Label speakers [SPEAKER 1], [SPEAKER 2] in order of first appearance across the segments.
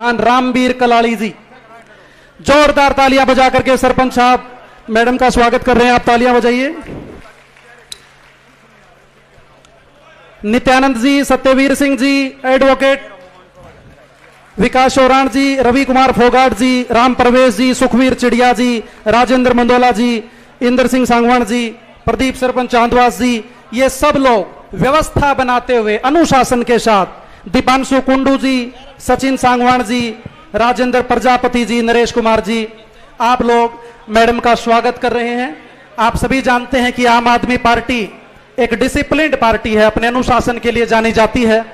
[SPEAKER 1] रामवीर कलाड़ी जी, जोरदार तालियां बजा करके सरपंच साहब मैडम का स्वागत कर रहे हैं। आप तालियां बजाइए। नित्यानंद जी, सत्यवीर सिंह जी, एडवोकेट विकास ओराण जी, रवि कुमार फोगाट जी, राम प्रवेश जी, सुखवीर चिड़िया जी, राजेंद्र मंदोला जी, इंद्र सिंह सांगवान जी, प्रदीप सरपंच चांदवास जी, ये सब लोग व्यवस्था बनाते हुए अनुशासन के साथ, दीपांशु कुंडू जी, सचिन सांगवान जी, राजेंद्र प्रजापति जी, नरेश कुमार जी, आप लोग मैडम का स्वागत कर रहे हैं। आप सभी जानते हैं कि आम आदमी पार्टी एक डिसिप्लिन्ड पार्टी है, अपने अनुशासन के लिए जानी जाती है।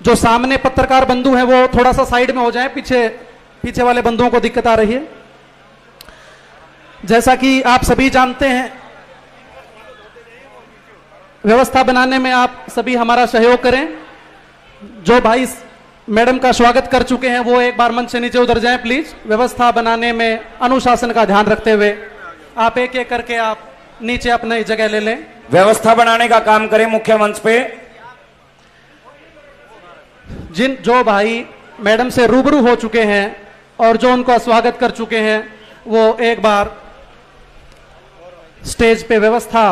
[SPEAKER 1] जो सामने पत्रकार बंधु हैं वो थोड़ा सा साइड में हो जाएं, पीछे वाले बंधुओं को दिक्कत आ रही है। जैसा कि आप सभी जानते हैं, व्यवस्था बनाने में आप सभी हमारा सहयोग करें। जो भाई मैडम का स्वागत कर चुके हैं वो एक बार मंच से नीचे उतर जाएं प्लीज। व्यवस्था बनाने में अनुशासन का ध्यान रखते हुए आप एक एक करके आप नीचे अपनी जगह ले लें।
[SPEAKER 2] व्यवस्था बनाने का काम करें मुख्य मंच पे।
[SPEAKER 1] जो भाई मैडम से रूबरू हो चुके हैं और जो उनका स्वागत कर चुके हैं वो एक बार स्टेज पे व्यवस्था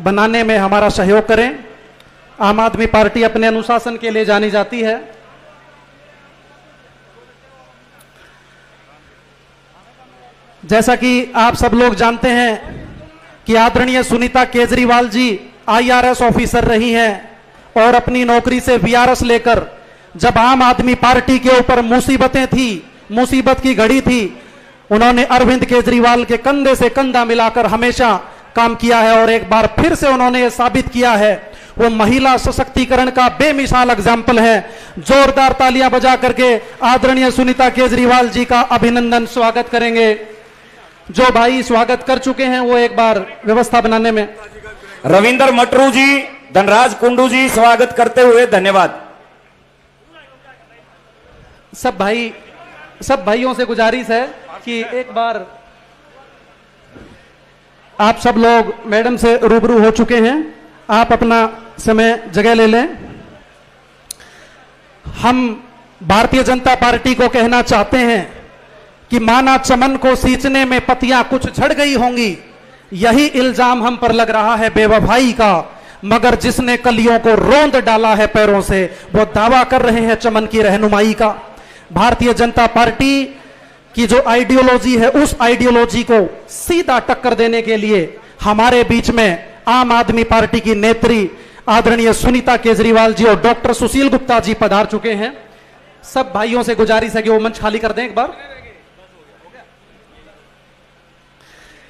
[SPEAKER 1] बनाने में हमारा सहयोग करें। आम आदमी पार्टी अपने अनुशासन के लिए जानी जाती है। जैसा कि आप सब लोग जानते हैं कि आदरणीय सुनीता केजरीवाल जी IRS ऑफिसर रही हैं और अपनी नौकरी से VRS लेकर जब आम आदमी पार्टी के ऊपर मुसीबतें थी, मुसीबत की घड़ी थी, उन्होंने अरविंद केजरीवाल के कंधे से कंधा मिलाकर हमेशा काम किया है और एक बार फिर से उन्होंने ये साबित किया है। वो महिला सशक्तिकरण का बेमिसाल एग्जाम्पल है। जोरदार तालियां बजा करके आदरणीय सुनीता केजरीवाल जी का अभिनंदन स्वागत करेंगे। जो भाई स्वागत कर चुके हैं वो एक बार व्यवस्था बनाने में।
[SPEAKER 2] रविंदर मटरू जी, धनराज कुंडू जी स्वागत करते हुए धन्यवाद।
[SPEAKER 1] सब भाइयों से गुजारिश है कि एक बार आप सब लोग मैडम से रूबरू हो चुके हैं, आप अपना समय जगह ले लें। हम भारतीय जनता पार्टी को कहना चाहते हैं कि माना चमन को सींचने में पत्तियां कुछ झड़ गई होंगी, यही इल्जाम हम पर लग रहा है बेवफाई का, मगर जिसने कलियों को रोंद डाला है पैरों से वो दावा कर रहे हैं चमन की रहनुमाई का। भारतीय जनता पार्टी की जो आइडियोलॉजी है उस आइडियोलॉजी को सीधा टक्कर देने के लिए हमारे बीच में आम आदमी पार्टी की नेत्री आदरणीय सुनीता केजरीवाल जी और डॉक्टर सुशील गुप्ता जी पधार चुके हैं। सब भाइयों से गुजारिश है कि वो मंच खाली कर दें एक बार।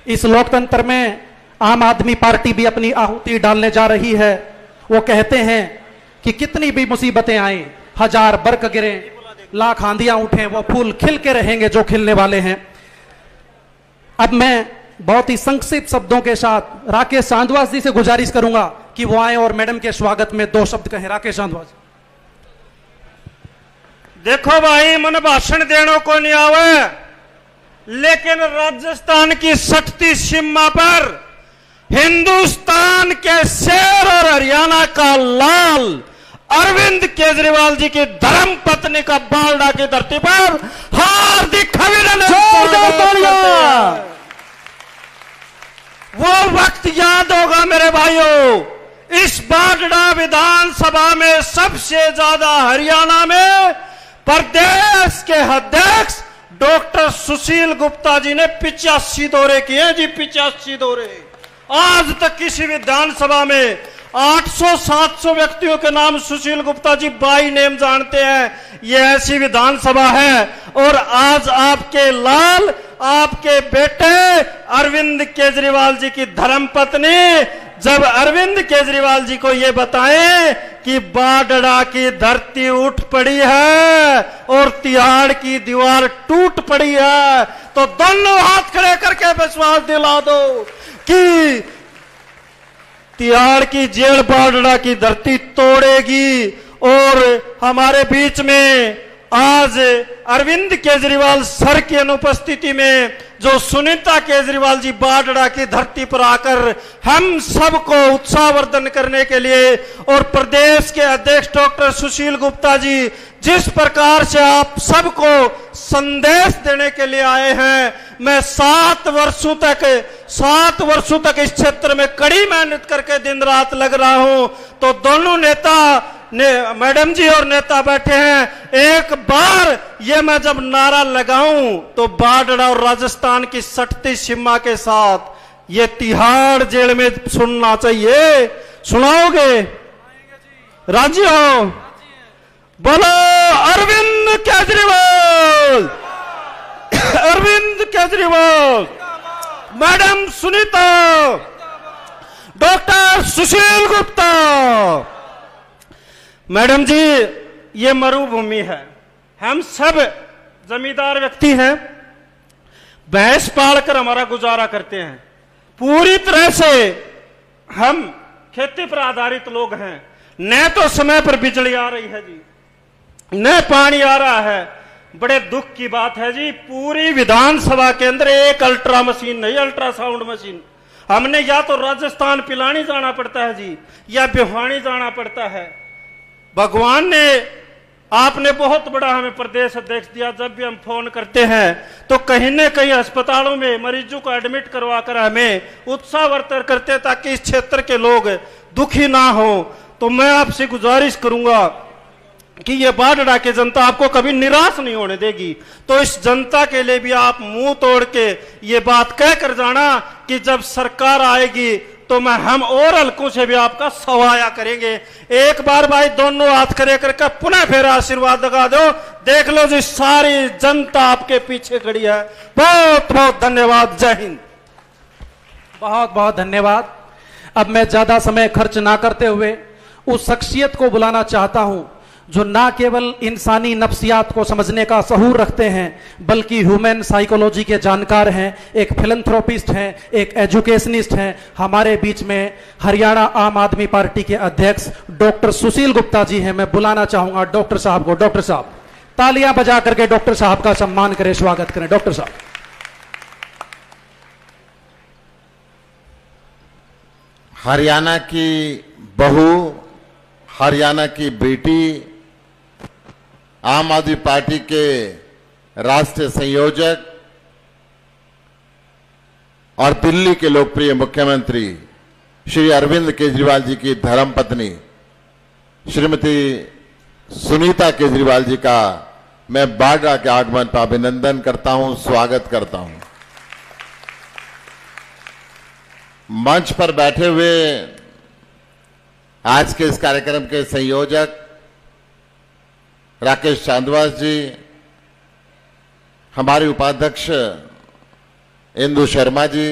[SPEAKER 1] इस लोकतंत्र में आम आदमी पार्टी भी अपनी आहुति डालने जा रही है। वो कहते हैं कि कितनी भी मुसीबतें आए, हजार बर्क गिरे, लाख आंधियां उठें, वो फूल खिल के रहेंगे जो खिलने वाले हैं। अब मैं बहुत ही संक्षिप्त शब्दों के साथ राकेश चांदवास जी से गुजारिश करूंगा कि वो आए और मैडम के स्वागत में 2 शब्द कहें। राकेश चांदवास।
[SPEAKER 3] देखो भाई, मन भाषण देने को नहीं आवे, लेकिन राजस्थान की सटती सीमा पर हिंदुस्तान के शेर और हरियाणा का लाल अरविंद केजरीवाल जी की धर्म पत्नी का बालडा की धरती पर हार्दिक अभिनंदन। वो वक्त याद होगा मेरे भाइयों, इस बाडड़ा विधानसभा में सबसे ज्यादा हरियाणा में प्रदेश के अध्यक्ष डॉक्टर सुशील गुप्ता जी ने 85 दौरे किए जी, 85 दौरे। आज तक किसी विधानसभा में 800-700 व्यक्तियों के नाम सुशील गुप्ता जी बाई नेम जानते हैं। ये ऐसी विधानसभा है और आज आपके लाल, आपके बेटे अरविंद केजरीवाल जी की धर्मपत्नी जब अरविंद केजरीवाल जी को ये बताएं कि बाडड़ा की धरती उठ पड़ी है और तिहाड़ की दीवार टूट पड़ी है, तो दोनों हाथ खड़े करके विश्वास दिला दो कि तिहाड़ की जेल बाडड़ा की धरती तोड़ेगी। और हमारे बीच में आज अरविंद केजरीवाल सर की अनुपस्थिति में जो सुनीता केजरीवाल जी बाडड़ा की धरती पर आकर हम सबको उत्साहवर्धन करने के लिए और प्रदेश के अध्यक्ष डॉक्टर सुशील गुप्ता जी जिस प्रकार से आप सबको संदेश देने के लिए आए हैं, मैं 7 वर्षों तक इस क्षेत्र में कड़ी मेहनत करके दिन रात लग रहा हूं। तो दोनों नेता मैडम जी और नेता बैठे हैं, एक बार ये मैं जब नारा लगाऊं तो बाढ़ और राजस्थान की सटती सीमा के साथ ये तिहाड़ जेल में सुनना चाहिए। सुनाओगे? राजी हो? बोलो अरविंद केजरीवाल, अरविंद केजरीवाल, मैडम सुनीता, डॉक्टर सुशील गुप्ता। मैडम जी, ये मरुभूमि है, हम सब जमींदार व्यक्ति हैं, भैंस पालकर हमारा गुजारा करते हैं, पूरी तरह से हम खेती पर आधारित लोग हैं। न तो समय पर बिजली आ रही है जी, न पानी आ रहा है। बड़े दुख की बात है जी, पूरी विधानसभा के अंदर एक अल्ट्रा मशीन नहीं, अल्ट्रासाउंड मशीन। हमने या तो राजस्थान पिलानी जाना पड़ता है जी, या भिवानी जाना पड़ता है। भगवान ने, आपने बहुत बड़ा हमें प्रदेश अध्यक्ष दिया। जब भी हम फोन करते हैं तो कहीं न कहीं अस्पतालों में मरीजों को एडमिट करवा कर हमें उत्साहवर्धन करते हैं ताकि इस क्षेत्र के लोग दुखी ना हो। तो मैं आपसे गुजारिश करूंगा कि ये बाढ़ की जनता आपको कभी निराश नहीं होने देगी। तो इस जनता के लिए भी आप मुंह तोड़ के ये बात कह कर जाना कि जब सरकार आएगी तो हम और हल्कों से भी आपका सवाया करेंगे। एक बार भाई दोनों हाथ खड़े करके पुनः फिर आशीर्वाद लगा दो। देख लो जी, सारी जनता आपके पीछे खड़ी है। बहुत बहुत धन्यवाद। जय हिंद।
[SPEAKER 1] बहुत बहुत धन्यवाद। अब मैं ज्यादा समय खर्च ना करते हुए उस शख्सियत को बुलाना चाहता हूं जो ना केवल इंसानी नफ्सियात को समझने का सहूर रखते हैं बल्कि ह्यूमन साइकोलॉजी के जानकार हैं, एक फिलैंथ्रोपिस्ट हैं, एक एजुकेशनिस्ट हैं। हमारे बीच में हरियाणा आम आदमी पार्टी के अध्यक्ष डॉक्टर सुशील गुप्ता जी हैं। मैं बुलाना चाहूंगा डॉक्टर साहब को। डॉक्टर साहब, तालियां बजा करके डॉक्टर साहब का सम्मान करें, स्वागत करें। डॉक्टर साहब।
[SPEAKER 4] हरियाणा की बहू, हरियाणा की बेटी, आम आदमी पार्टी के राष्ट्रीय संयोजक और दिल्ली के लोकप्रिय मुख्यमंत्री श्री अरविंद केजरीवाल जी की धर्मपत्नी श्रीमती सुनीता केजरीवाल जी का मैं बाढ़ के आगमन पर अभिनंदन करता हूं, स्वागत करता हूं। मंच पर बैठे हुए आज के इस कार्यक्रम के संयोजक राकेश चांदवास जी, हमारे उपाध्यक्ष इंदु शर्मा जी,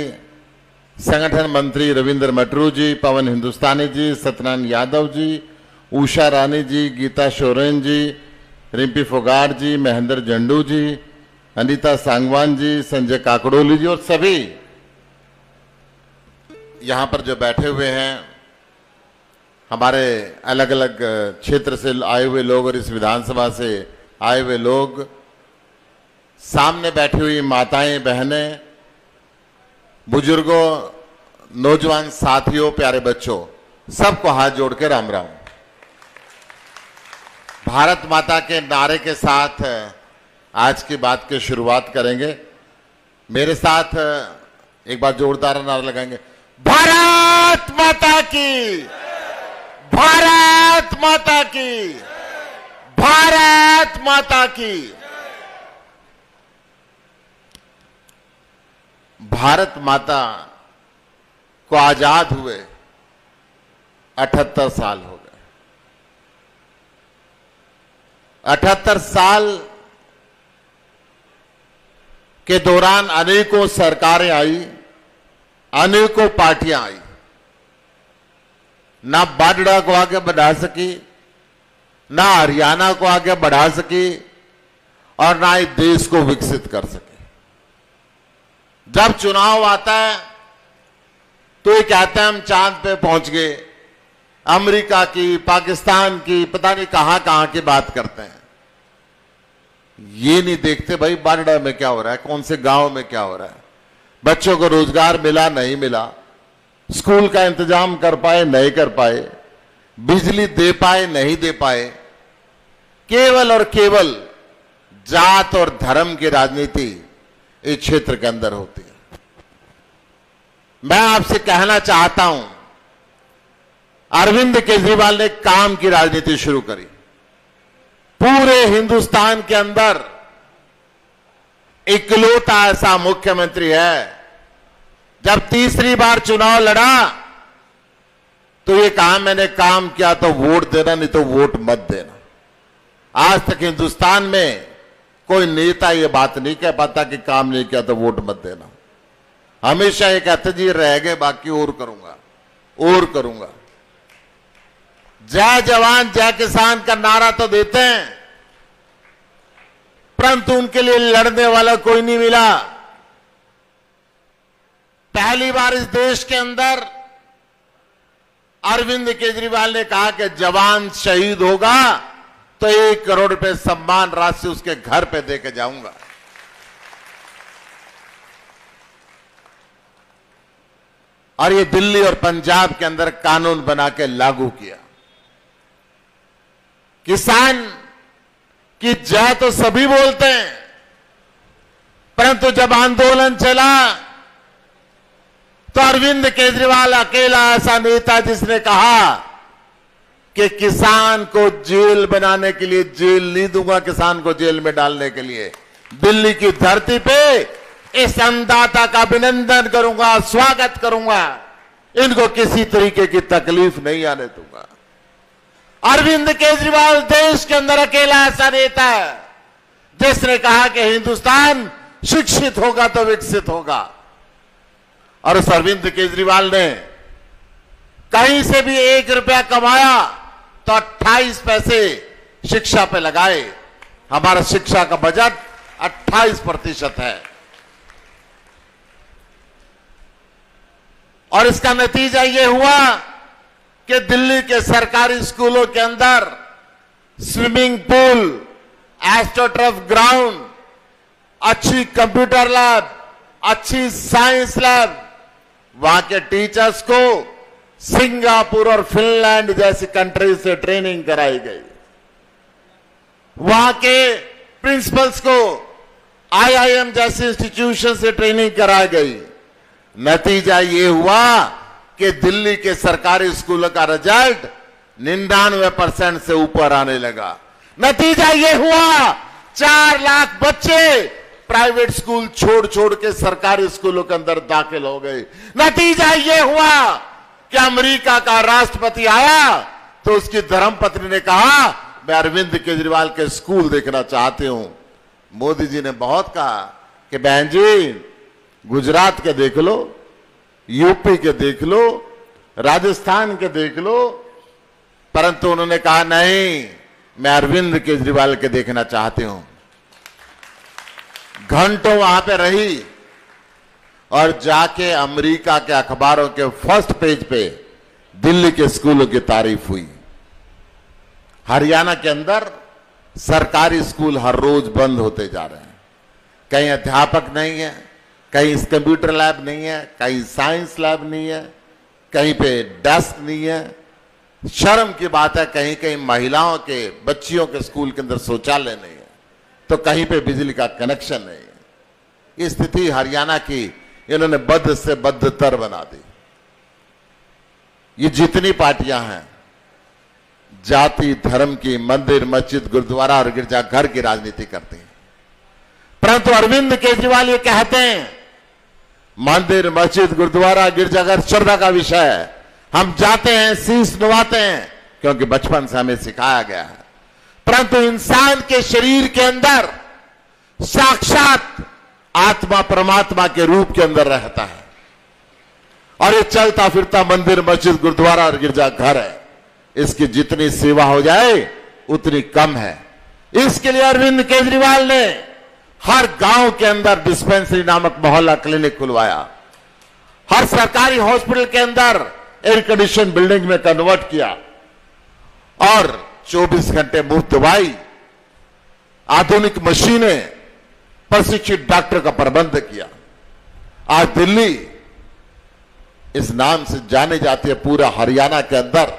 [SPEAKER 4] संगठन मंत्री रविंद्र मटरू जी, पवन हिंदुस्तानी जी, सत्यनारायण यादव जी, उषा रानी जी, गीता सोरेन जी, रिम्पी फोगाट जी, महेंद्र झंडू जी, अनीता सांगवान जी, संजय काकड़ोली जी और सभी यहां पर जो बैठे हुए हैं, हमारे अलग अलग क्षेत्र से आए हुए लोग और इस विधानसभा से आए हुए लोग, सामने बैठी हुई माताएं, बहनें, बुजुर्गों, नौजवान साथियों, प्यारे बच्चों, सबको हाथ जोड़ के राम राम। भारत माता के नारे के साथ आज की बात की शुरुआत करेंगे। मेरे साथ एक बार जोरदार नारा लगाएंगे, भारत माता की, भारत माता की, भारत माता की। भारत माता को आजाद हुए 78 साल हो गए। 78 साल के दौरान अनेकों सरकारें आई, अनेकों पार्टियां आई, ना बाडड़ा को आगे बढ़ा सकी, ना हरियाणा को आगे बढ़ा सकी और ना ही देश को विकसित कर सके। जब चुनाव आता है तो ये कहते हैं हम चांद पे पहुंच गए, अमेरिका की, पाकिस्तान की, पता नहीं कहां कहां की बात करते हैं। ये नहीं देखते भाई बाडड़ा में क्या हो रहा है, कौन से गांव में क्या हो रहा है, बच्चों को रोजगार मिला नहीं मिला, स्कूल का इंतजाम कर पाए नहीं कर पाए, बिजली दे पाए नहीं दे पाए। केवल और केवल जात और धर्म की राजनीति इस क्षेत्र के अंदर होती है। मैं आपसे कहना चाहता हूं, अरविंद केजरीवाल ने काम की राजनीति शुरू करी। पूरे हिंदुस्तान के अंदर इकलौता ऐसा मुख्यमंत्री है, जब तीसरी बार चुनाव लड़ा तो ये कहा मैंने काम किया तो वोट देना, नहीं तो वोट मत देना। आज तक हिंदुस्तान में कोई नेता ये बात नहीं कह पाता कि काम नहीं किया तो वोट मत देना। हमेशा ये कहते जी रह गए, बाकी और करूंगा और करूंगा। जय जवान जय किसान का नारा तो देते हैं, परंतु उनके लिए लड़ने वाला कोई नहीं मिला। पहली बार इस देश के अंदर अरविंद केजरीवाल ने कहा कि जवान शहीद होगा तो 1 करोड़ रुपए सम्मान राशि उसके घर पे देके जाऊंगा। और ये दिल्ली और पंजाब के अंदर कानून बना के लागू किया। किसान की जय तो सभी बोलते हैं, परंतु जब आंदोलन चला तो अरविंद केजरीवाल अकेला ऐसा नेता जिसने कहा कि किसान को जेल बनाने के लिए जेल नहीं दूंगा, किसान को जेल में डालने के लिए दिल्ली की धरती पे इस अन्नदाता का अभिनंदन करूंगा, स्वागत करूंगा, इनको किसी तरीके की तकलीफ नहीं आने दूंगा। अरविंद केजरीवाल देश के अंदर अकेला ऐसा नेता है जिसने कहा कि हिंदुस्तान शिक्षित होगा तो विकसित होगा। और उस अरविंद केजरीवाल ने कहीं से भी 1 रुपया कमाया तो 28 पैसे शिक्षा पे लगाए। हमारा शिक्षा का बजट 28% है। और इसका नतीजा यह हुआ कि दिल्ली के सरकारी स्कूलों के अंदर स्विमिंग पूल, एस्ट्रोटर्फ ग्राउंड, अच्छी कंप्यूटर लैब, अच्छी साइंस लैब, वहां के टीचर्स को सिंगापुर और फिनलैंड जैसी कंट्री से ट्रेनिंग कराई गई। वहां के प्रिंसिपल्स को आईआईएम जैसे इंस्टीट्यूशन से ट्रेनिंग कराई गई। नतीजा ये हुआ कि दिल्ली के सरकारी स्कूलों का रिजल्ट 99% से ऊपर आने लगा। नतीजा ये हुआ 4 लाख बच्चे प्राइवेट स्कूल छोड़ छोड़ के सरकारी स्कूलों के अंदर दाखिल हो गए। नतीजा ये हुआ कि अमेरिका का राष्ट्रपति आया तो उसकी धर्मपत्नी ने कहा मैं अरविंद केजरीवाल के स्कूल देखना चाहती हूं। मोदी जी ने बहुत कहा कि बहन जी गुजरात के देख लो, यूपी के देख लो, राजस्थान के देख लो, परंतु उन्होंने कहा नहीं, मैं अरविंद केजरीवाल के देखना चाहती हूं। घंटों वहां पे रही और जाके अमेरिका के अखबारों के फर्स्ट पेज पे दिल्ली के स्कूलों की तारीफ हुई। हरियाणा के अंदर सरकारी स्कूल हर रोज बंद होते जा रहे हैं। कहीं अध्यापक नहीं है, कहीं कंप्यूटर लैब नहीं है, कहीं साइंस लैब नहीं है, कहीं पे डेस्क नहीं है। शर्म की बात है, कहीं कहीं महिलाओं के बच्चियों के स्कूल के अंदर शौचालय नहीं है, तो कहीं पे बिजली का कनेक्शन नहीं है। ये स्थिति हरियाणा की इन्होंने बद से बदतर बना दी। ये जितनी पार्टियां हैं जाति धर्म की, मंदिर मस्जिद गुरुद्वारा और गिरजाघर की राजनीति करती हैं, परंतु अरविंद केजरीवाल ये कहते हैं मंदिर मस्जिद गुरुद्वारा गिरजाघर श्रद्धा का विषय है। हम जाते हैं, शीश नवाते हैं, क्योंकि बचपन से हमें सिखाया गया है, परंतु इंसान के शरीर के अंदर साक्षात आत्मा परमात्मा के रूप के अंदर रहता है। और ये चलता फिरता मंदिर मस्जिद गुरुद्वारा और गिरजाघर है, इसकी जितनी सेवा हो जाए उतनी कम है। इसके लिए अरविंद केजरीवाल ने हर गांव के अंदर डिस्पेंसरी नामक मोहल्ला क्लिनिक खुलवाया, हर सरकारी हॉस्पिटल के अंदर एयर कंडीशन बिल्डिंग में कन्वर्ट किया और 24 घंटे मुफ्त दवाई, आधुनिक मशीनें, प्रशिक्षित डॉक्टर का प्रबंध किया। आज दिल्ली इस नाम से जाने जाती है। पूरा हरियाणा के अंदर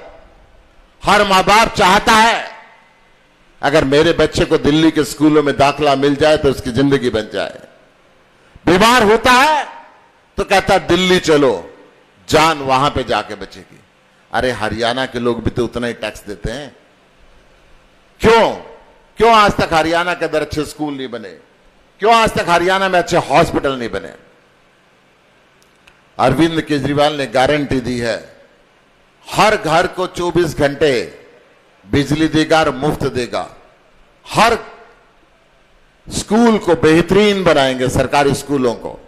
[SPEAKER 4] हर मां बाप चाहता है अगर मेरे बच्चे को दिल्ली के स्कूलों में दाखिला मिल जाए तो उसकी जिंदगी बन जाए। बीमार होता है तो कहता दिल्ली चलो, जान वहां पे जाके बचेगी। अरे हरियाणा के लोग भी तो उतना ही टैक्स देते हैं। क्यों आज तक हरियाणा के अंदर अच्छे स्कूल नहीं बने? क्यों आज तक हरियाणा में अच्छे हॉस्पिटल नहीं बने? अरविंद केजरीवाल ने गारंटी दी है, हर घर को 24 घंटे बिजली देगा और मुफ्त देगा। हर स्कूल को बेहतरीन बनाएंगे, सरकारी स्कूलों को।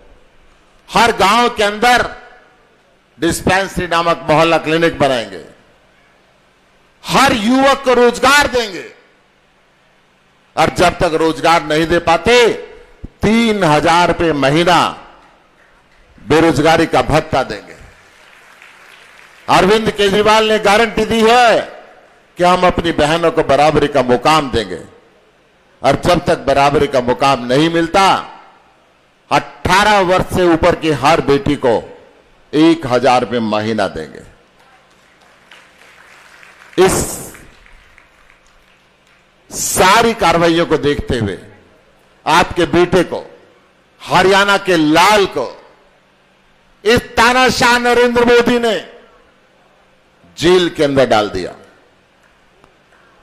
[SPEAKER 4] हर गांव के अंदर डिस्पेंसरी नामक मोहल्ला क्लिनिक बनाएंगे। हर युवक को रोजगार देंगे, और जब तक रोजगार नहीं दे पाते 3000 रुपये महीना बेरोजगारी का भत्ता देंगे। अरविंद केजरीवाल ने गारंटी दी है कि हम अपनी बहनों को बराबरी का मुकाम देंगे, और जब तक बराबरी का मुकाम नहीं मिलता 18 वर्ष से ऊपर की हर बेटी को 1000 रुपये महीना देंगे। इस सारी कार्रवाइयों को देखते हुए आपके बेटे को, हरियाणा के लाल को, इस तानाशाह नरेंद्र मोदी ने जेल के अंदर डाल दिया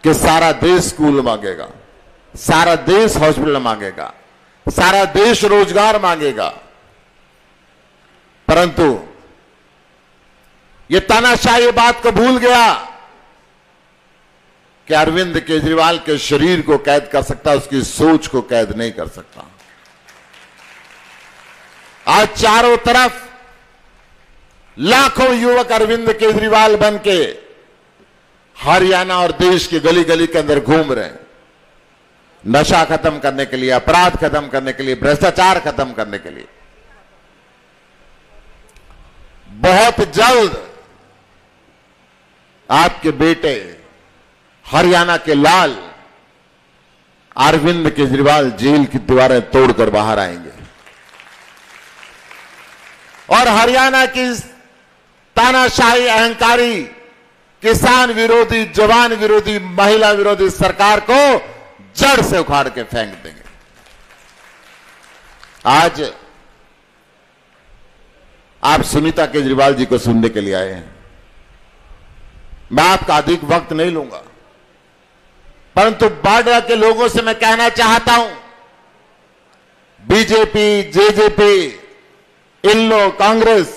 [SPEAKER 4] कि सारा देश स्कूल मांगेगा, सारा देश हॉस्पिटल मांगेगा, सारा देश रोजगार मांगेगा। परंतु ये तानाशाह ये बात को भूल गया कि अरविंद केजरीवाल के शरीर को कैद कर सकता, उसकी सोच को कैद नहीं कर सकता। आज चारों तरफ लाखों युवक अरविंद केजरीवाल बनके हरियाणा और देश की गली गली के अंदर घूम रहे हैं, नशा खत्म करने के लिए, अपराध खत्म करने के लिए, भ्रष्टाचार खत्म करने के लिए। बहुत जल्द आपके बेटे हरियाणा के लाल अरविंद केजरीवाल जेल की दीवारें तोड़कर बाहर आएंगे, और हरियाणा की तानाशाही, अहंकारी, किसान विरोधी, जवान विरोधी, महिला विरोधी सरकार को जड़ से उखाड़ के फेंक देंगे। आज आप सुनीता केजरीवाल जी को सुनने के लिए आए हैं। मैं आपका अधिक वक्त नहीं लूंगा, परंतु बाडरा के लोगों से मैं कहना चाहता हूं, बीजेपी, जेजेपी, इन लोग, कांग्रेस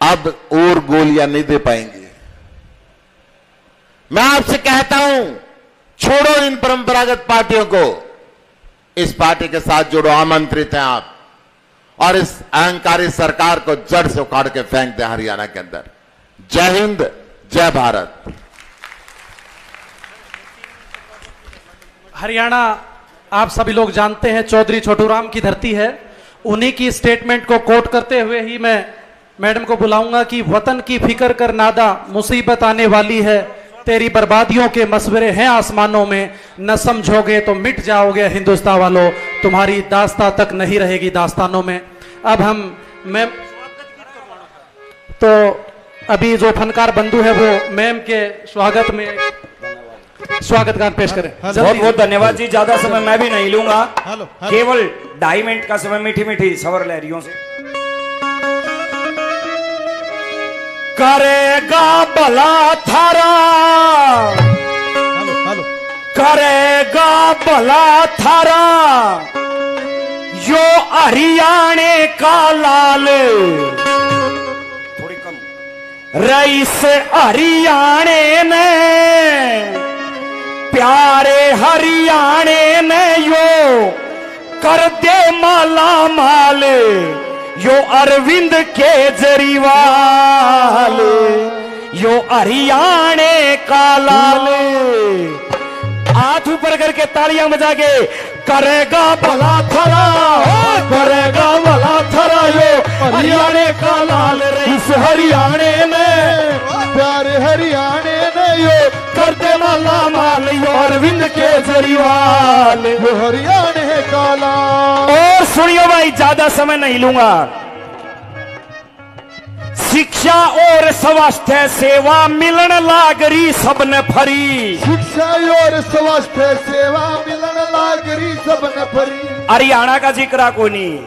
[SPEAKER 4] अब और गोलियां नहीं दे पाएंगे। मैं आपसे कहता हूं, छोड़ो इन परंपरागत पार्टियों को, इस पार्टी के साथ जुड़ो, आमंत्रित हैं आप, और इस अहंकारी सरकार को जड़ से उखाड़ के फेंक दे हरियाणा के अंदर। जय हिंद, जय भारत।
[SPEAKER 1] हरियाणा आप सभी लोग जानते हैं चौधरी छोटूराम की धरती है। उन्हीं की स्टेटमेंट को कोट करते हुए ही मैं मैडम को बुलाऊंगा कि वतन की फिक्र कर नादा, मुसीबत आने वाली है, तेरी बर्बादियों के मसवरे हैं आसमानों में, न समझोगे तो मिट जाओगे हिंदुस्तान वालों, तुम्हारी दास्तां तक नहीं रहेगी दास्तानों में। अब मैं तो अभी जो फनकार बंधु है वो मैम के स्वागत में स्वागत गान पेश करें।
[SPEAKER 2] बहुत बहुत धन्यवाद जी। ज्यादा समय मैं भी नहीं लूंगा, केवल 2.5 मिनट का समय मीठी मीठी सवर लहरियों से। करेगा भला थारा, करेगा भला थारा, यो हरियाणे का लाल, थोड़ी कम, रईस हरियाणे ने, प्यारे हरियाणे ने यो कर दे माला माल, यो अरविंद केजरीवाल, यो हरियाणे का लाल। हाथ ऊपर करके तालियां बजा के, करेगा भला थरा, करेगा भला थरा, यो हरियाणे का लाल, इस हरियाणे में, प्यारे हरियाणे ने यो करते माला माल, यो अरविंद केजरीवाल, यो हरियाणे का लाल। और सुनियो भाई, ज्यादा समय नहीं लूंगा। शिक्षा और स्वास्थ्य सेवा मिलन लागरी सबने फरी।
[SPEAKER 5] शिक्षा और स्वास्थ्य सेवा मिलन लागरी सबने फरी।
[SPEAKER 2] हरियाणा का जिक्र को नहीं,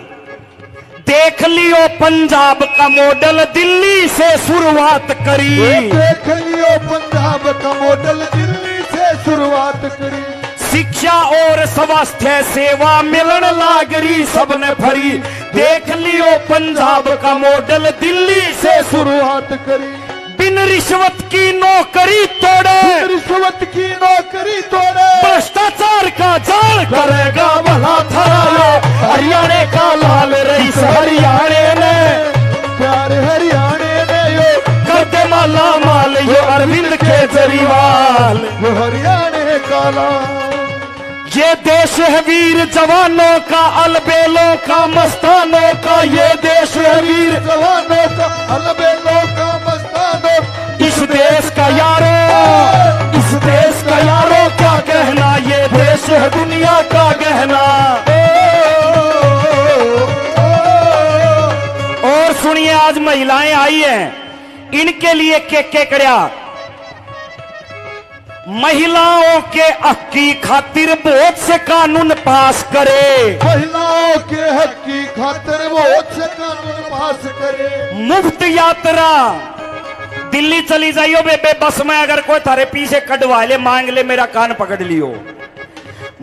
[SPEAKER 2] देख लियो पंजाब का मॉडल दिल्ली से शुरुआत करी।
[SPEAKER 5] देख लियो पंजाब का मॉडल दिल्ली से शुरुआत करी।
[SPEAKER 2] शिक्षा और स्वास्थ्य सेवा मिलन लागरी सबने फरी। देख लियो पंजाब का मॉडल दिल्ली से
[SPEAKER 5] शुरुआत करी।
[SPEAKER 2] बिन रिश्वत की नौकरी तोड़े,
[SPEAKER 5] रिश्वत की नौकरी तोड़े,
[SPEAKER 2] भ्रष्टाचार का जाल करेगा भला थरा। हरियाणा का लाल रईस हरियाणे ने,
[SPEAKER 5] प्यारे हरियाणे ने यो
[SPEAKER 2] करते माला माल यो अरविंद केजरीवाल।
[SPEAKER 5] यो हरियाणे का लाल।
[SPEAKER 2] ये देश है वीर जवानों का, अलबेलों का, मस्तानों का। ये देश है वीर
[SPEAKER 5] जवानों का, अलबेलों का, मस्तानों।
[SPEAKER 2] इस देश का यारों, इस देश का यारों क्या कहना, ये देश है दुनिया का गहना। और सुनिए, आज महिलाएं आई हैं, इनके लिए के कड़िया महिलाओं के हक की खातिर बहुत से कानून पास करे।
[SPEAKER 5] महिलाओं के हक की खातिर बहुत से कानून पास करे।
[SPEAKER 2] मुफ्त यात्रा दिल्ली चली जाइयो बेबे बस में, अगर कोई थारे पीछे कटवा ले मांग ले मेरा कान पकड़ लियो।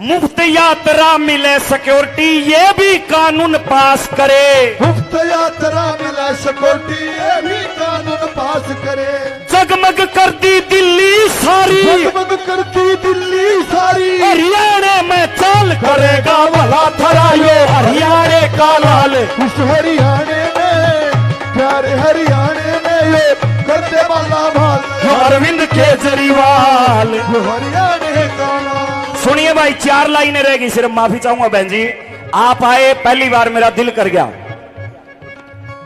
[SPEAKER 2] मुफ्त यात्रा मिले सिक्योरिटी ये भी कानून पास करे।
[SPEAKER 5] मुफ्त यात्रा मिले सिक्योरिटी ये भी कानून पास करे।
[SPEAKER 2] जगमग करती दिल्ली सारी,
[SPEAKER 5] जगमग करती दिल्ली सारी।
[SPEAKER 2] हरियाणा में चाल करेगा भला थरा यो हरियाणा का लाल।
[SPEAKER 5] इस हरियाणे में, प्यारे हरियाणे में ये करते वाला भाल
[SPEAKER 2] यो अरविंद केजरीवाल।
[SPEAKER 5] यो हरियाणे का लाल।
[SPEAKER 2] सुनिए भाई, 4 लाइनें रहेगी सिर्फ, माफी चाहूंगा बहन जी। आप आए पहली बार मेरा दिल कर गया।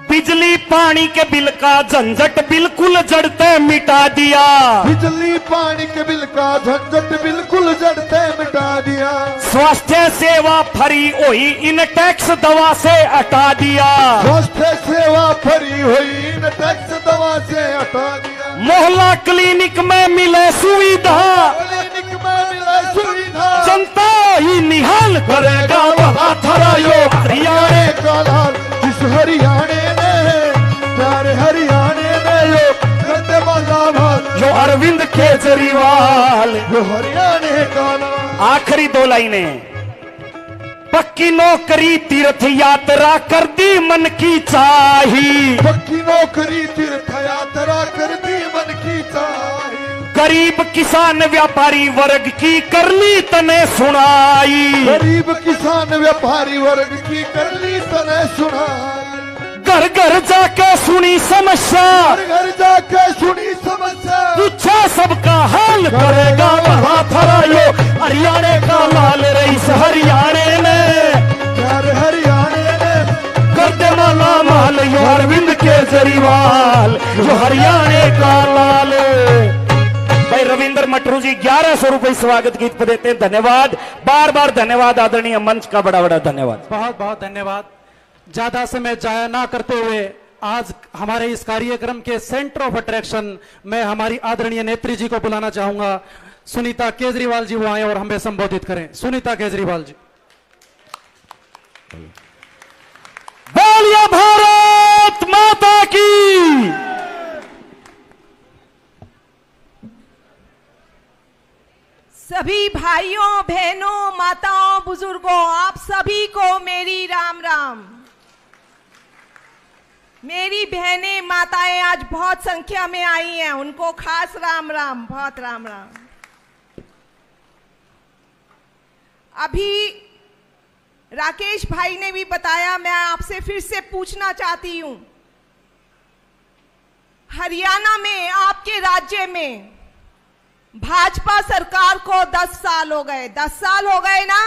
[SPEAKER 2] बिजली पानी के बिल का झंझट बिल्कुल जड़ते मिटा दिया।
[SPEAKER 5] बिजली पानी के बिल का झंझट बिल्कुल जड़ते मिटा दिया।
[SPEAKER 2] स्वास्थ्य सेवा फ्री हुई, इन टैक्स दवा से हटा दिया।
[SPEAKER 5] स्वास्थ्य सेवा फ्री हुई, इन टैक्स दवा से हटा दिया।
[SPEAKER 2] मोहल्ला क्लिनिक में मिले सुविधा,
[SPEAKER 5] क्लिनिक में मिले सुविधा।
[SPEAKER 2] जनता ही निहाल करेगा भला थरा यो हरियाणा
[SPEAKER 5] का लाल। इस हरियाणे में, प्यारे हरियाणे में यो करते वाला भाल
[SPEAKER 2] जो अरविंद केजरीवाल।
[SPEAKER 5] यो हरियाणे का लाल।
[SPEAKER 2] आखिरी 2 लाइनें। पक्की नौकरी तीर्थ यात्रा कर दी मन की चाही।
[SPEAKER 5] पक्की नौकरी तीर्थ यात्रा कर दी मन की चाही।
[SPEAKER 2] गरीब किसान व्यापारी वर्ग की करली तने सुनाई।
[SPEAKER 5] गरीब किसान व्यापारी वर्ग की करली तने सुनाई।
[SPEAKER 2] घर घर जाके सुनी समस्या,
[SPEAKER 5] घर घर जाके सुनी समस्या।
[SPEAKER 2] पूछा सबका हाल करेगा भला थरा यो हरियाणा का लाल रईस हरियाणा में।
[SPEAKER 5] प्यारे हरियाणे में
[SPEAKER 2] करते माला माल यो अरविंद केजरीवाल। जो हरियाणा का लाल। भाई रविंद्र मटरू जी 1100 रुपए स्वागत गीत पर देते हैं, धन्यवाद, बार बार धन्यवाद। आदरणीय मंच का बड़ा बड़ा धन्यवाद।
[SPEAKER 1] बहुत बहुत धन्यवाद। ज्यादा समय जाया ना करते हुए आज हमारे इस कार्यक्रम के सेंटर ऑफ अट्रैक्शन में हमारी आदरणीय नेत्री जी को बुलाना चाहूंगा। सुनीता केजरीवाल जी वो आए और हमें संबोधित करें। सुनीता केजरीवाल जी।
[SPEAKER 2] बोलिए भारत माता की।
[SPEAKER 6] सभी भाइयों बहनों माताओं बुजुर्गों आप सभी को मेरी राम राम। मेरी बहनें माताएं आज बहुत संख्या में आई हैं, उनको खास राम राम, बहुत राम राम। अभी राकेश भाई ने भी बताया, मैं आपसे फिर से पूछना चाहती हूं, हरियाणा में आपके राज्य में भाजपा सरकार को 10 साल हो गए, 10 साल हो गए ना।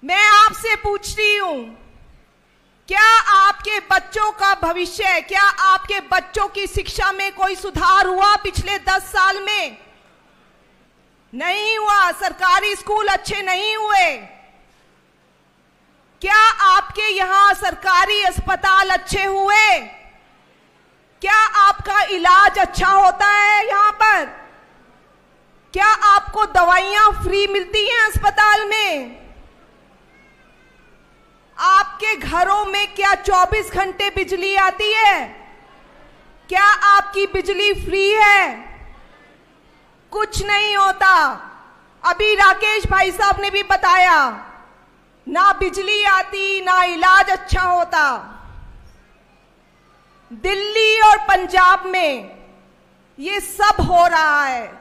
[SPEAKER 6] मैं आपसे पूछती हूं, क्या आपके बच्चों का भविष्य, क्या आपके बच्चों की शिक्षा में कोई सुधार हुआ पिछले 10 साल में? नहीं हुआ। सरकारी स्कूल अच्छे नहीं हुए। क्या आपके यहां सरकारी अस्पताल अच्छे हुए? क्या आपका इलाज अच्छा होता है यहाँ पर? क्या आपको दवाइयां फ्री मिलती हैं अस्पताल में? आपके घरों में क्या 24 घंटे बिजली आती है? क्या आपकी बिजली फ्री है? कुछ नहीं होता। अभी राकेश भाई साहब ने भी बताया, ना बिजली आती, ना इलाज अच्छा होता। दिल्ली और पंजाब में ये सब हो रहा है।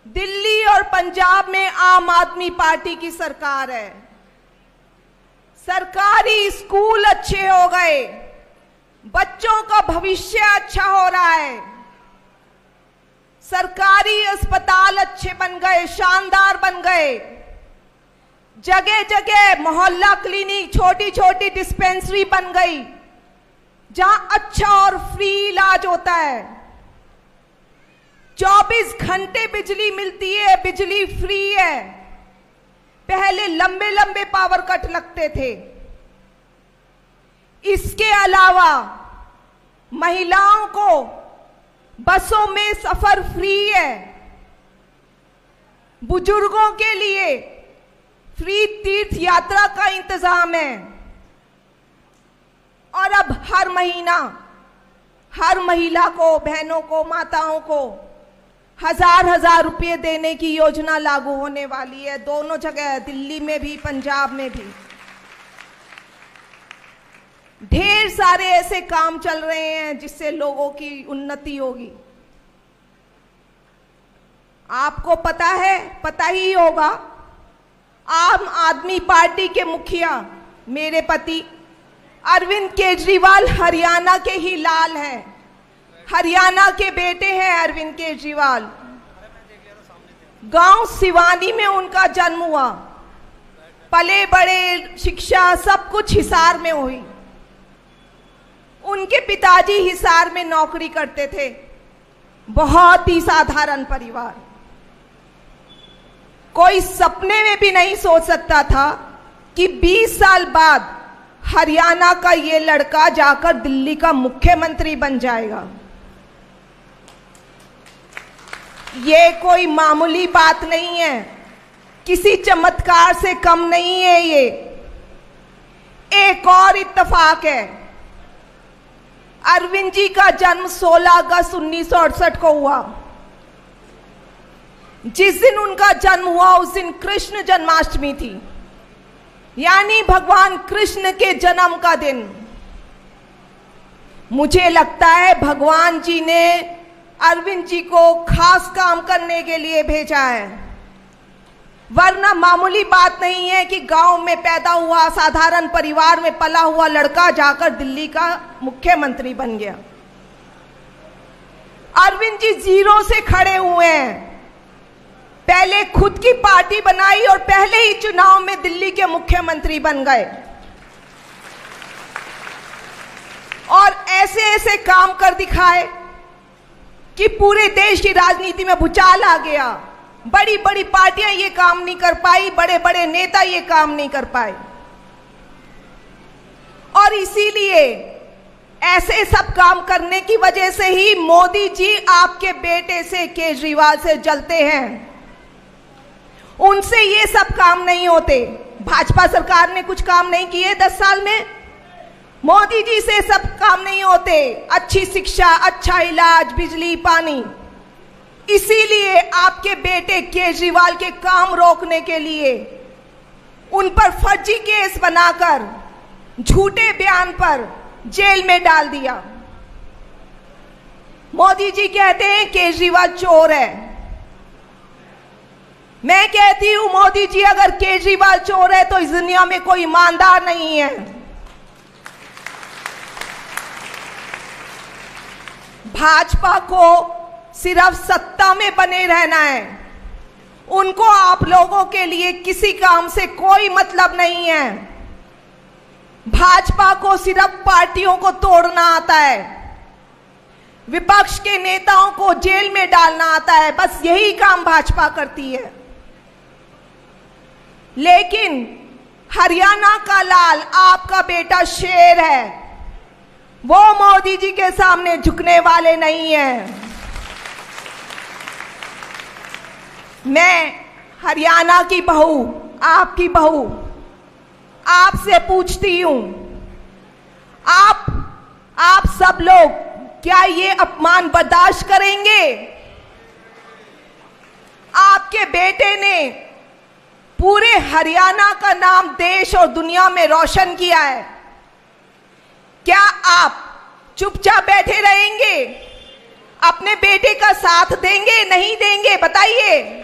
[SPEAKER 6] दिल्ली और पंजाब में आम आदमी पार्टी की सरकार है। सरकारी स्कूल अच्छे हो गए, बच्चों का भविष्य अच्छा हो रहा है। सरकारी अस्पताल अच्छे बन गए, शानदार बन गए। जगह जगह मोहल्ला क्लिनिक, छोटी छोटी डिस्पेंसरी बन गई, जहां अच्छा और फ्री इलाज होता है। 24 घंटे बिजली मिलती है, बिजली फ्री है। पहले लंबे लंबे पावर कट लगते थे। इसके अलावा महिलाओं को बसों में सफर फ्री है। बुजुर्गों के लिए फ्री तीर्थ यात्रा का इंतजाम है। और अब हर महीना हर महिला को, बहनों को, माताओं को 1000 रुपये देने की योजना लागू होने वाली है। दोनों जगह, दिल्ली में भी, पंजाब में भी। ढेर सारे ऐसे काम चल रहे हैं जिससे लोगों की उन्नति होगी। आपको पता है, पता ही होगा, आम आदमी पार्टी के मुखिया मेरे पति अरविंद केजरीवाल हरियाणा के ही लाल हैं। हरियाणा के बेटे हैं अरविंद केजरीवाल। गांव सिवानी में उनका जन्म हुआ, पले बड़े, शिक्षा सब कुछ हिसार में हुई। उनके पिताजी हिसार में नौकरी करते थे। बहुत ही साधारण परिवार। कोई सपने में भी नहीं सोच सकता था कि 20 साल बाद हरियाणा का ये लड़का जाकर दिल्ली का मुख्यमंत्री बन जाएगा। ये कोई मामूली बात नहीं है, किसी चमत्कार से कम नहीं है। ये एक और इत्तेफाक है। अरविंद जी का जन्म 16 अगस्त 1968 को हुआ। जिस दिन उनका जन्म हुआ उस दिन कृष्ण जन्माष्टमी थी, यानी भगवान कृष्ण के जन्म का दिन। मुझे लगता है भगवान जी ने अरविंद जी को खास काम करने के लिए भेजा है, वरना मामूली बात नहीं है कि गांव में पैदा हुआ, साधारण परिवार में पला हुआ लड़का जाकर दिल्ली का मुख्यमंत्री बन गया। अरविंद जी जीरो से खड़े हुए हैं। पहले खुद की पार्टी बनाई और पहले ही चुनाव में दिल्ली के मुख्यमंत्री बन गए। और ऐसे ऐसे काम कर दिखाए कि पूरे देश की राजनीति में भूचाल आ गया। बड़ी बड़ी पार्टियां ये काम नहीं कर पाई, बड़े बड़े नेता ये काम नहीं कर पाए। और इसीलिए ऐसे सब काम करने की वजह से ही मोदी जी आपके बेटे से, केजरीवाल से जलते हैं। उनसे ये सब काम नहीं होते। भाजपा सरकार ने कुछ काम नहीं किए 10 साल में, मोदी जी से सब काम नहीं होते। अच्छी शिक्षा, अच्छा इलाज, बिजली, पानी। इसीलिए आपके बेटे केजरीवाल के काम रोकने के लिए उन पर फर्जी केस बनाकर झूठे बयान पर जेल में डाल दिया। मोदी जी कहते हैं केजरीवाल चोर है। मैं कहती हूं मोदी जी, अगर केजरीवाल चोर है तो इस दुनिया में कोई ईमानदार नहीं है। भाजपा को सिर्फ सत्ता में बने रहना है। उनको आप लोगों के लिए किसी काम से कोई मतलब नहीं है। भाजपा को सिर्फ पार्टियों को तोड़ना आता है, विपक्ष के नेताओं को जेल में डालना आता है। बस यही काम भाजपा करती है। लेकिन हरियाणा का लाल, आपका बेटा शेर है। वो मोदी जी के सामने झुकने वाले नहीं हैं। मैं हरियाणा की बहू, आपकी बहू, आपसे पूछती हूं, आप सब लोग क्या ये अपमान बर्दाश्त करेंगे? आपके बेटे ने पूरे हरियाणा का नाम देश और दुनिया में रोशन किया है। क्या आप चुपचाप बैठे रहेंगे? अपने बेटे का साथ देंगे, नहीं देंगे? बताइए।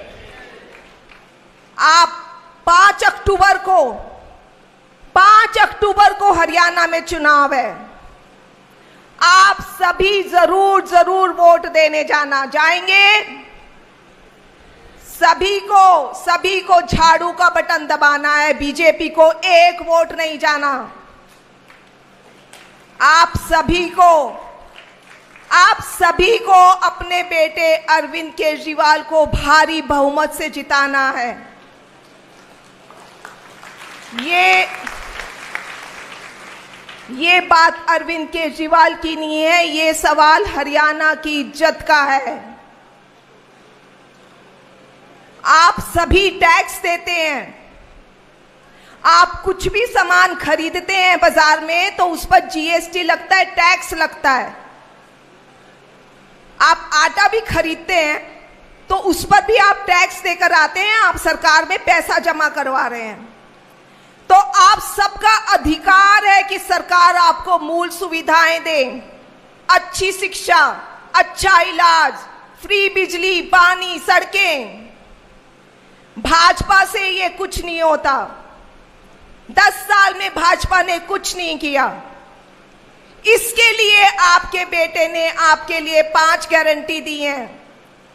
[SPEAKER 6] आप 5 अक्टूबर को हरियाणा में चुनाव है। आप सभी जरूर वोट देने जाएंगे। सभी को झाड़ू का बटन दबाना है। बीजेपी को एक वोट नहीं जाना। आप सभी को अपने बेटे अरविंद केजरीवाल को भारी बहुमत से जिताना है। ये बात अरविंद केजरीवाल की नहीं है, ये सवाल हरियाणा की इज्जत का है। आप सभी टैक्स देते हैं। आप कुछ भी सामान खरीदते हैं बाजार में तो उस पर जीएसटी लगता है, टैक्स लगता है। आप आटा भी खरीदते हैं तो उस पर भी आप टैक्स देकर आते हैं। आप सरकार में पैसा जमा करवा रहे हैं। तो आप सबका अधिकार है कि सरकार आपको मूल सुविधाएं दे, अच्छी शिक्षा, अच्छा इलाज, फ्री बिजली, पानी, सड़कें। भाजपा से ये कुछ नहीं होता। 10 साल में भाजपा ने कुछ नहीं किया। इसके लिए आपके बेटे ने आपके लिए 5 गारंटी दी हैं।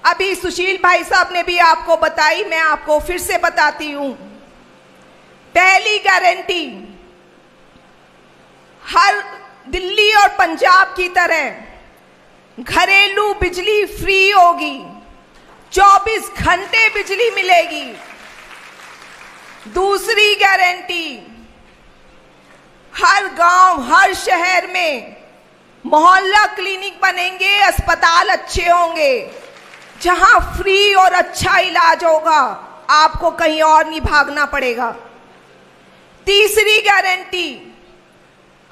[SPEAKER 6] अभी सुशील भाई साहब ने भी आपको बताई, मैं आपको फिर से बताती हूं। पहली गारंटी, हर दिल्ली और पंजाब की तरह घरेलू बिजली फ्री होगी, 24 घंटे बिजली मिलेगी। दूसरी गारंटी, हर गांव, हर शहर में मोहल्ला क्लिनिक बनेंगे, अस्पताल अच्छे होंगे जहां फ्री और अच्छा इलाज होगा, आपको कहीं और नहीं भागना पड़ेगा। तीसरी गारंटी,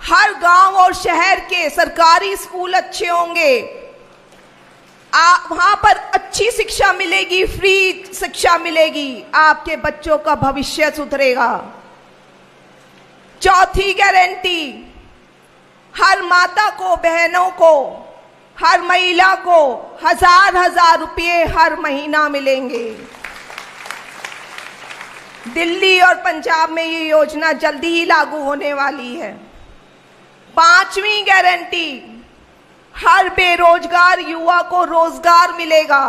[SPEAKER 6] हर गांव और शहर के सरकारी स्कूल अच्छे होंगे, वहां पर अच्छी शिक्षा मिलेगी, फ्री शिक्षा मिलेगी, आपके बच्चों का भविष्य सुधरेगा। चौथी गारंटी, हर माता को, बहनों को, हर महिला को 1000 रुपये हर महीना मिलेंगे। दिल्ली और पंजाब में ये योजना जल्दी ही लागू होने वाली है। पांचवी गारंटी, हर बेरोजगार युवा को रोजगार मिलेगा।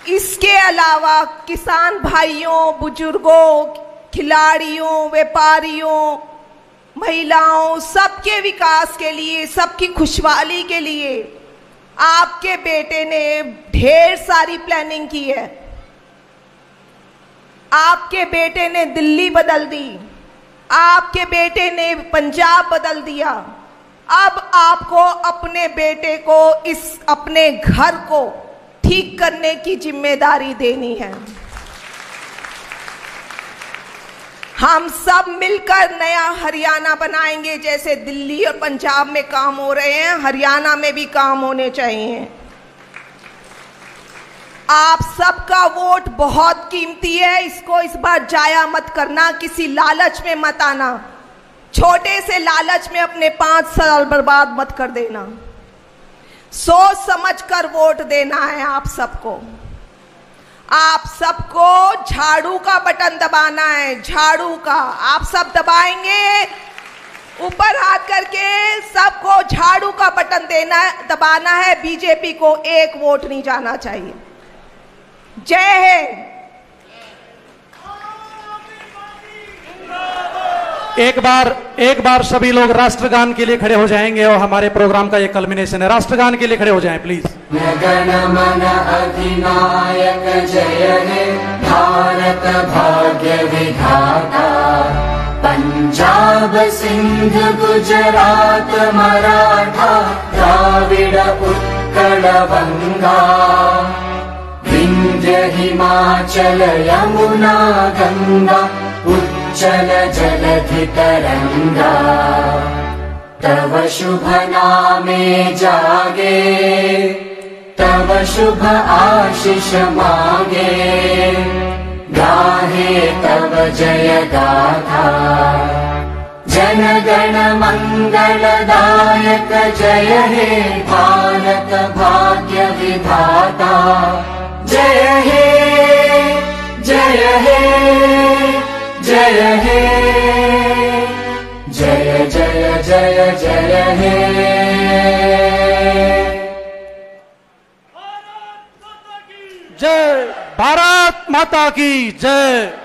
[SPEAKER 6] इसके अलावा किसान भाइयों, बुजुर्गों, खिलाड़ियों, व्यापारियों, महिलाओं, सबके विकास के लिए, सबकी खुशहाली के लिए आपके बेटे ने ढेर सारी प्लानिंग की है। आपके बेटे ने दिल्ली बदल दी, आपके बेटे ने पंजाब बदल दिया। अब आपको अपने बेटे को, इस अपने घर को ठीक करने की जिम्मेदारी देनी है। हम सब मिलकर नया हरियाणा बनाएंगे। जैसे दिल्ली और पंजाब में काम हो रहे हैं, हरियाणा में भी काम होने चाहिए। आप सबका वोट बहुत कीमती है, इसको इस बार जाया मत करना, किसी लालच में मत आना। छोटे से लालच में अपने 5 साल बर्बाद मत कर देना। सोच समझ कर वोट देना है आप सबको। आप सबको झाड़ू का बटन दबाना है, झाड़ू का। आप सब दबाएंगे, ऊपर हाथ करके सबको झाड़ू का बटन दबाना है। बीजेपी को एक वोट नहीं जाना चाहिए। जय हिंद।
[SPEAKER 1] एक बार सभी लोग राष्ट्रगान के लिए खड़े हो जाएंगे और हमारे प्रोग्राम का ये कल्मिनेशन है। राष्ट्रगान के लिए खड़े हो जाएं प्लीज।
[SPEAKER 7] गण मन अधिनायक जय हे भारत भाग्य विधाता। पंजाब सिंध गुजरात मराठा द्राविड उत्कल बंगा विंध्य हिमाचल यमुना गंगा उच्चल जलधि तरंगा तव शुभ नामे जागे तव शुभ आशीष मांगे गाहे तव जय गाथा जन गण मंगलदायक जय हे भारत भाग्य विधाता जय हे जय हे जय हे जय जय जय जय हे
[SPEAKER 1] जय भारत माता की जय।